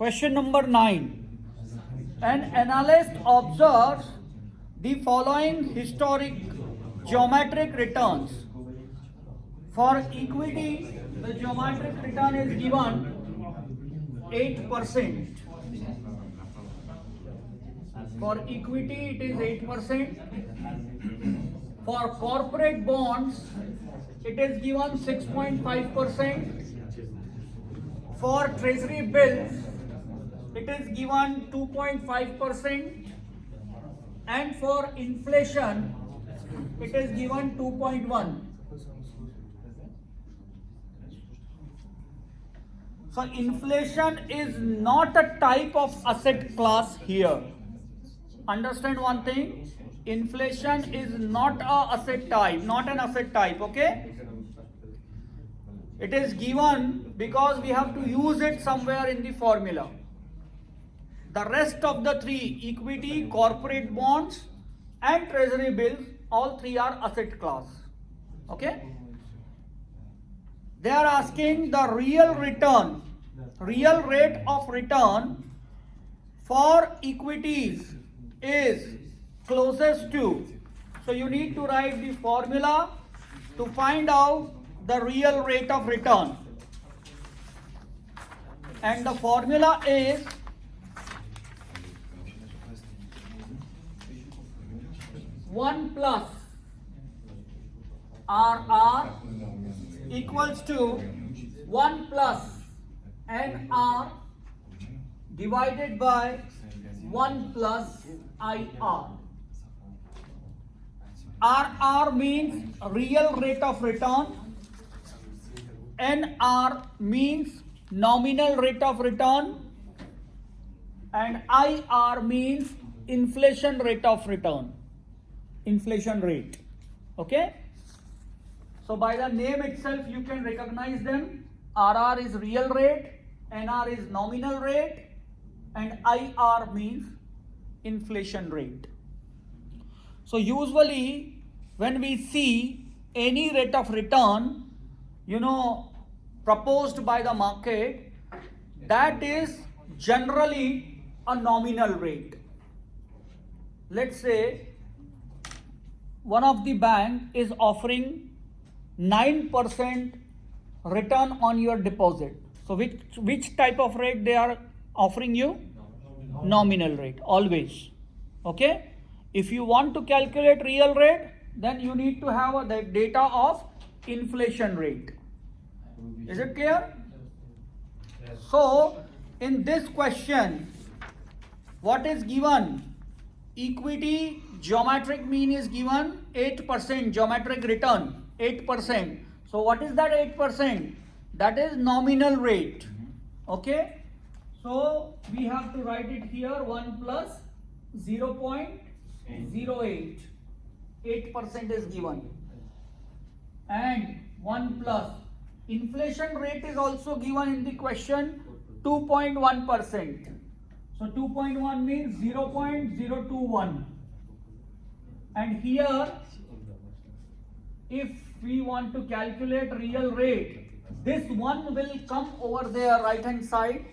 Question number 9. An analyst observes the following historic geometric returns. For equity, the geometric return is given 8%. For equity, it is 8%. For corporate bonds, it is given 6.5%. For treasury bills, it is given 2.5%. And for inflation, it is given 2.1. So inflation is not a type of asset class here. Understand one thing, inflation is not a asset type, not an asset type, okay? It is given because we have to use it somewhere in the formula. The rest of the three, equity, corporate bonds and treasury bills, all three are asset class, okay? They are asking the real return, real rate of return for equities is closest to. So you need to write the formula to find out the real rate of return. And the formula is one plus RR equals to 1 plus NR divided by 1 plus IR. RR means real rate of return. NR means nominal rate of return. And IR means inflation rate of return. Inflation rate. Okay? So by the name itself you can recognize them. RR is real rate, NR is nominal rate, and IR means inflation rate. So usually when we see any rate of return, proposed by the market, that is generally a nominal rate. Let's say one of the bank is offering 9% return on your deposit. So which type of rate they are offering you? Nominal rate, always. Okay? If you want to calculate real rate, then you need to have the data of inflation rate. Is it clear? So in this question, what is given? Equity geometric mean is given 8% geometric return, 8%. So what is that 8%? That is nominal rate. Okay? So we have to write it here 1 plus 0.08. 8% is given. And 1 plus inflation rate is also given in the question 2.1%. So 2.1 means 0.021. And here, if we want to calculate real rate, this one will come over there right hand side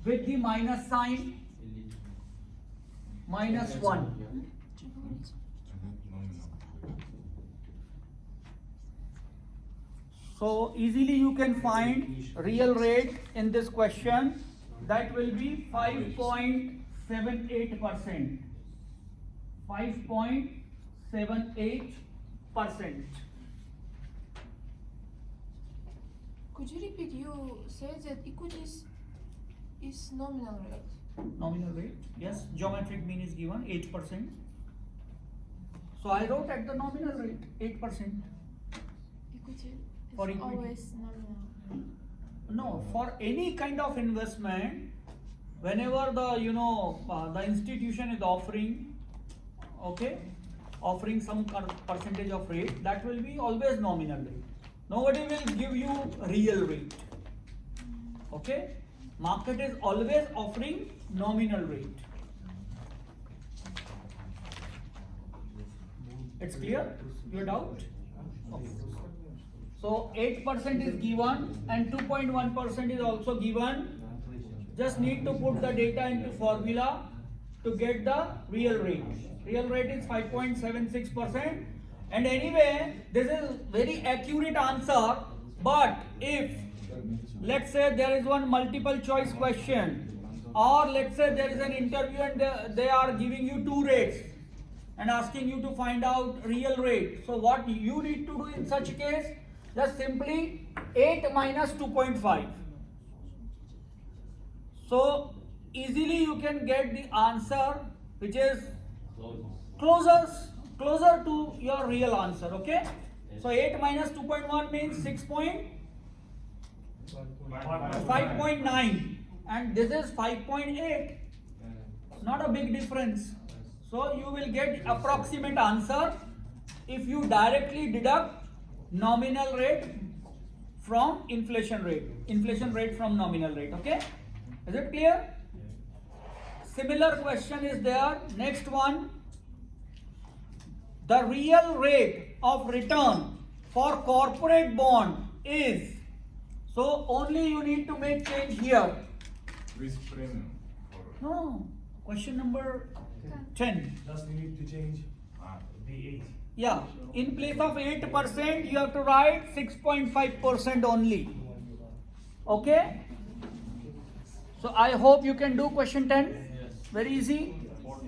with the minus sign, minus 1. So easily you can find real rate in this question. That will be 5.78%. 5.78%. Could you repeat? You said that equities is nominal rate. Nominal rate, yes. Geometric mean is given 8%. So I wrote at the nominal rate 8%. Equity is For equity. always nominal. No, for any kind of investment, whenever the the institution is offering, offering some percentage of rate, that will be always nominal rate. Nobody will give you real rate. Okay? Market is always offering nominal rate. It's clear? Your doubt? Okay. So 8% is given and 2.1% is also given. just need to put the data into formula to get the real rate. Real rate is 5.76%, and anyway this is very accurate answer. But if let's say there is one multiple choice question, or let's say there is an interview and they are giving you two rates and asking you to find out real rate, so what you need to do in such case, just simply 8 minus 2.5. So easily you can get the answer which is closer to your real answer. Okay, so 8 minus 2.1 means 5.9, and this is 5.8, not a big difference. So you will get approximate answer if you directly deduct nominal rate from inflation rate from nominal rate. Okay, is it clear? Similar question is there. Next one, the real rate of return for corporate bond is, so only you need to make change here. Risk premium. No, question number 10. Just we need to change the 8. Yeah, in place of 8%, you have to write 6.5% only. Okay? So I hope you can do question 10. Very easy.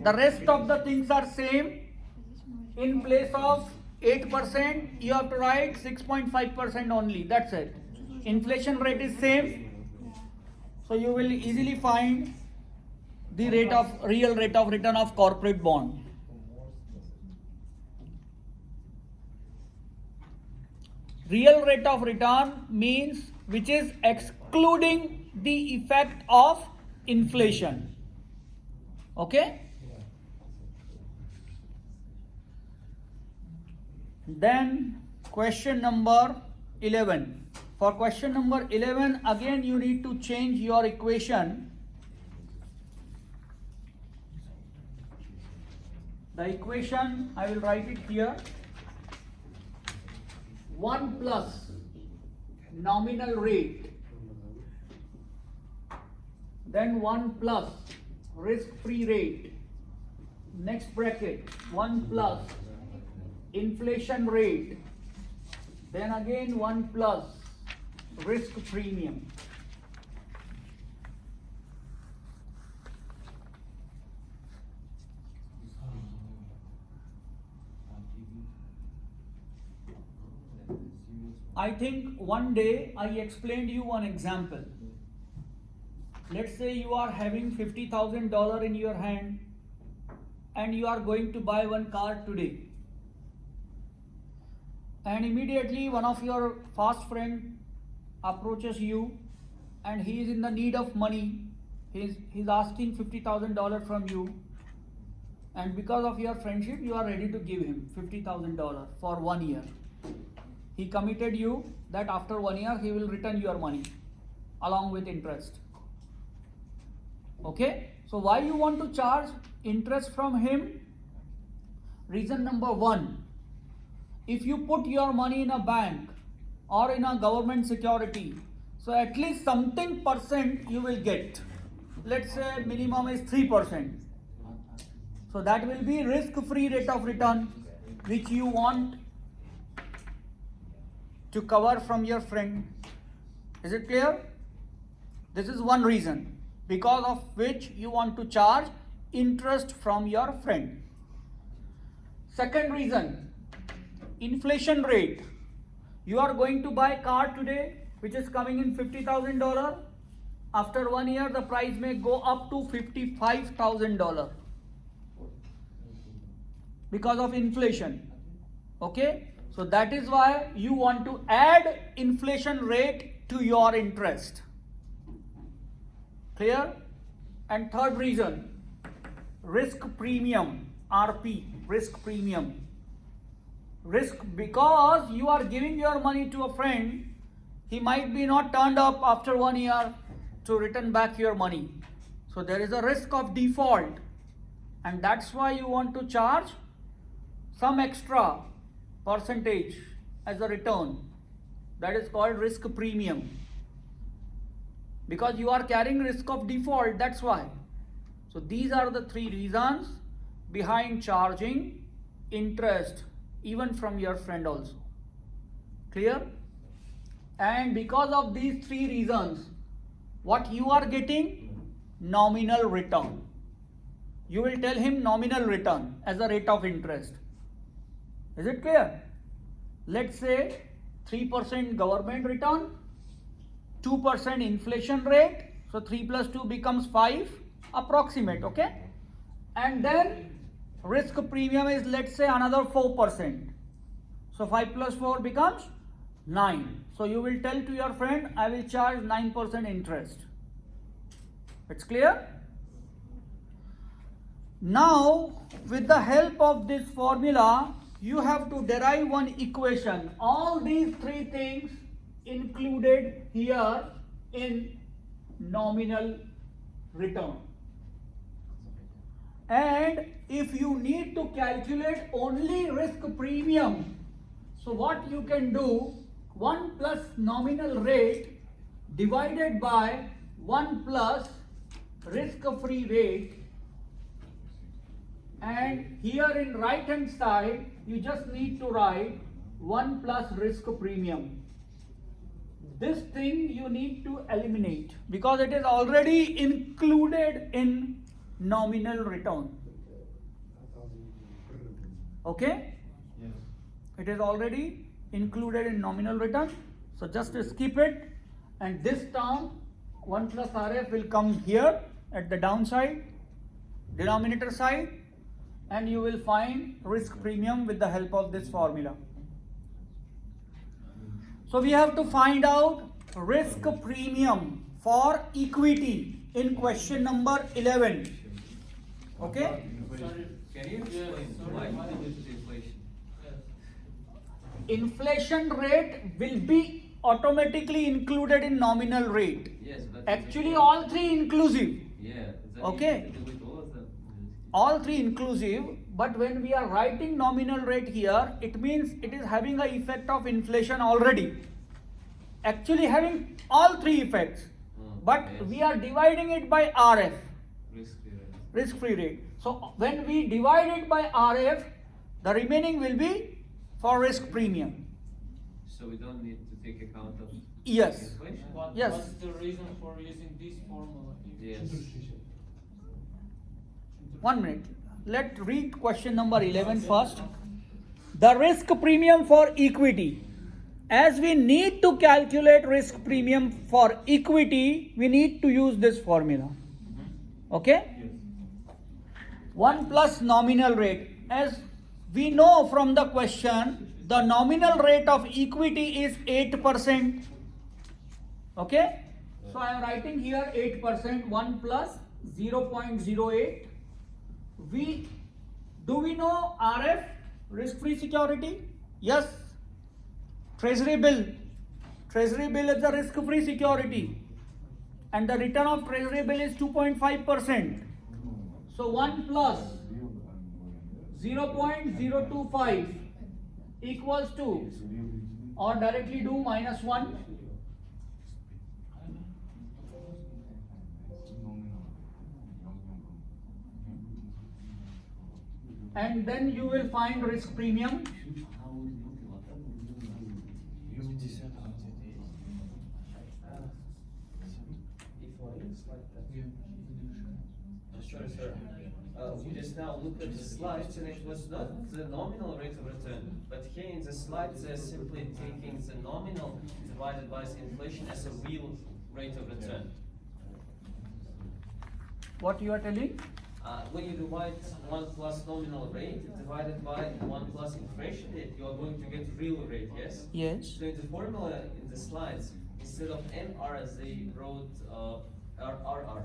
The rest of the things are same. In place of 8%, you have to write 6.5% only. That's it. Inflation rate is same. So you will easily find the real rate of return of corporate bond. Real rate of return means which is excluding the effect of inflation. Okay? Then question number 11. For question number 11, again you need to change your equation. The equation, I will write it here. 1 plus nominal rate, then 1 plus risk-free rate, next bracket 1 plus inflation rate, then again 1 plus risk premium. I think one day I explained you one example. Let's say you are having $50,000 in your hand and you are going to buy one car today. And immediately one of your fast friend approaches you and he is in the need of money. He's asking $50,000 from you. And because of your friendship, you are ready to give him $50,000 for 1 year. He committed you that after 1 year he will return your money along with interest. Okay? So why you want to charge interest from him? Reason number 1. If you put your money in a bank or in a government security, so at least something percent you will get. Let's say minimum is 3%. So that will be risk-free rate of return which you want to cover from your friend. Is it clear? This is one reason because of which you want to charge interest from your friend. Second reason, inflation rate. You are going to buy car today which is coming in $50,000. After 1 year the price may go up to $55,000 because of inflation. Okay? So that is why you want to add inflation rate to your interest. Clear? And third reason, risk premium, RP, risk premium. Risk because you are giving your money to a friend, he might be not turned up after 1 year to return back your money. So there is a risk of default, and that's why you want to charge some extra percentage as a return. That is called risk premium. because you are carrying risk of default, that's why. So these are the three reasons behind charging interest even from your friend also. Clear? And because of these three reasons, what you are getting? Nominal return. You will tell him nominal return as a rate of interest. Is it clear? Let's say 3% government return, 2% inflation rate, so 3 plus 2 becomes 5, approximate, okay? And then risk premium is, let's say, another 4%. So 5 plus 4 becomes 9. So you will tell to your friend, I will charge 9% interest. It's clear? Now, with the help of this formula, you have to derive one equation. All these three things included here in nominal return. And if you need to calculate only risk premium, so what you can do, 1 plus nominal rate divided by 1 plus risk-free rate, and here in right hand side you just need to write 1 plus risk premium. This thing you need to eliminate because it is already included in nominal return. Okay? Yes. It is already included in nominal return. So just skip it, and this term 1 plus RF will come here at the downside, denominator side, and you will find risk premium with the help of this formula. So we have to find out risk premium for equity in question number 11. Okay? Can you explain why you use inflation? Inflation rate will be automatically included in nominal rate. Yes, but Actually, all three inclusive. Yeah. That Okay. means to do with all of them. All three inclusive, but when we are writing nominal rate here, it means it is having an effect of inflation already. Actually having all three effects, but yes. we are dividing it by RF, Risk-free rate. risk-free rate. So when we divide it by RF, the remaining will be for risk premium. So we don't need to take account of Yes. inflation. Yes. What's the reason for using this formula? Yes. 1 minute. Let's read question number 11 first. The risk premium for equity. As we need to calculate risk premium for equity, we need to use this formula. Okay? 1 plus nominal rate. As we know from the question, the nominal rate of equity is 8%. Okay? So I am writing here 8%, 1 plus 0.08. Do we know RF, risk-free security? Yes. Treasury bill. Treasury bill is a risk-free security. And the return of treasury bill is 2.5%. So 1 plus 0.025 equals to, or directly do minus 1. And then you will find risk premium. Sorry, sir. We just now looked at the slides and it was not the nominal rate of return, but here in the slides they're simply taking the nominal divided by the inflation as a real rate of return. What you are telling? When you divide 1 plus nominal rate divided by 1 plus inflation rate, you are going to get real rate, yes? Yes. So in the formula in the slides, instead of NR as they wrote RR,